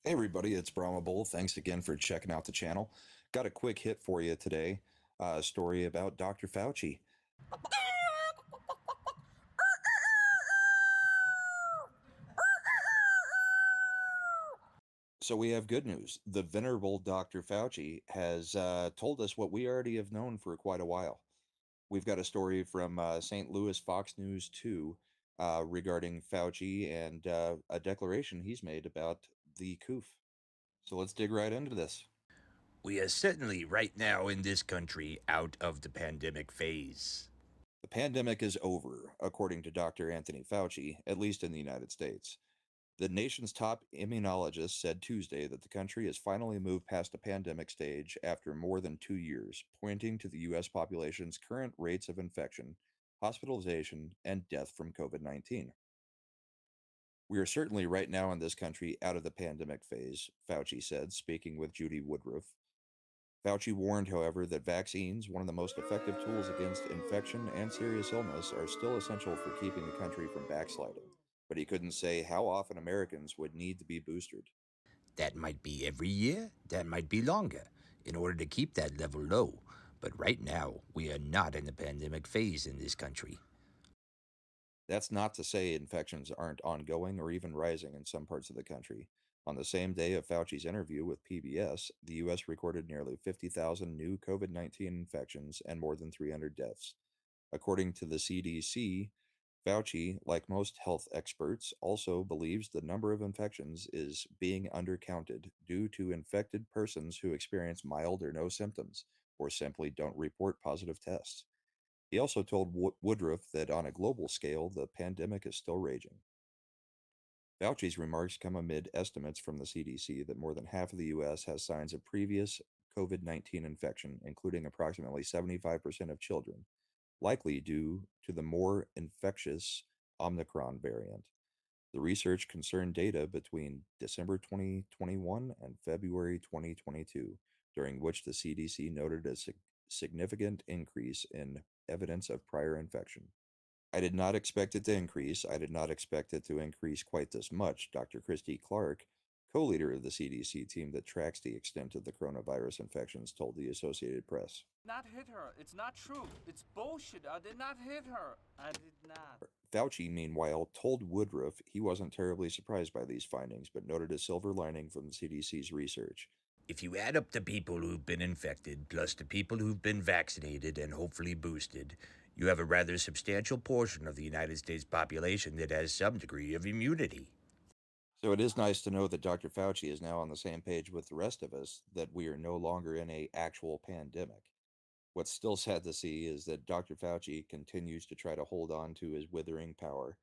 Hey everybody, it's Brahma Bull. Thanks again for checking out the channel. Got a quick hit for you today. A story about Dr. Fauci. So we have good news. The venerable Dr. Fauci has told us what we already have known for quite a while. We've got a story from St. Louis Fox News 2 regarding Fauci and a declaration he's made about the coof. So let's dig right into this. We are certainly right now in this country out of the pandemic phase. The pandemic is over, according to Dr. Anthony Fauci, at least in the United States. The nation's top immunologist said Tuesday that the country has finally moved past a pandemic stage after more than 2 years, pointing to the U.S. population's current rates of infection, hospitalization, and death from COVID 19. We are certainly right now in this country out of the pandemic phase, Fauci said, speaking with Judy Woodruff. Fauci warned, however, that vaccines, one of the most effective tools against infection and serious illness, are still essential for keeping the country from backsliding. But he couldn't say how often Americans would need to be boosted. That might be every year, that might be longer, in order to keep that level low. But right now, we are not in the pandemic phase in this country. That's not to say infections aren't ongoing or even rising in some parts of the country. On the same day of Fauci's interview with PBS, the U.S. recorded nearly 50,000 new COVID 19 infections and more than 300 deaths. According to the CDC, Fauci, like most health experts, also believes the number of infections is being undercounted due to infected persons who experience mild or no symptoms or simply don't report positive tests. He also told Woodruff that on a global scale, the pandemic is still raging. Fauci's remarks come amid estimates from the CDC that more than half of the U.S. has signs of previous COVID 19 infection, including approximately 75% of children, likely due to the more infectious Omicron variant. The research concerned data between December 2021 and February 2022, during which the CDC noted a significant increase in evidence of prior infection. I did not expect it to increase. I did not expect it to increase quite this much, Dr. Christy Clark, co leader of the CDC team that tracks the extent of the coronavirus infections, told the Associated Press. Not hit her. It's not true. It's bullshit. I did not hit her. I did not. Fauci, meanwhile, told Woodruff he wasn't terribly surprised by these findings, but noted a silver lining from the CDC's research. If you add up the people who've been infected plus the people who've been vaccinated and hopefully boosted, you have a rather substantial portion of the United States population that has some degree of immunity. So it is nice to know that Dr. Fauci is now on the same page with the rest of us, that we are no longer in a actual pandemic. What's still sad to see is that Dr. Fauci continues to try to hold on to his withering power.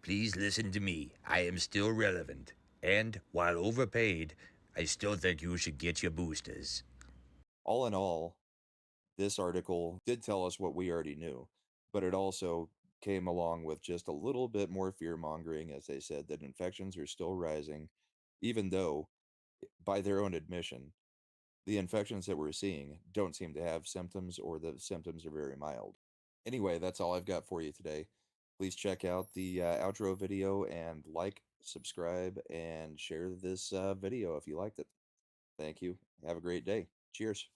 Please listen to me. I am still relevant. And, while overpaid, I still think you should get your boosters. All in all, this article did tell us what we already knew, but it also came along with just a little bit more fear mongering, as they said that infections are still rising, even though, by their own admission, the infections that we're seeing don't seem to have symptoms or the symptoms are very mild. Anyway, that's all I've got for you today. Please check out the outro video and like, subscribe, and share this video if you liked it. Thank you. Have a great day. Cheers.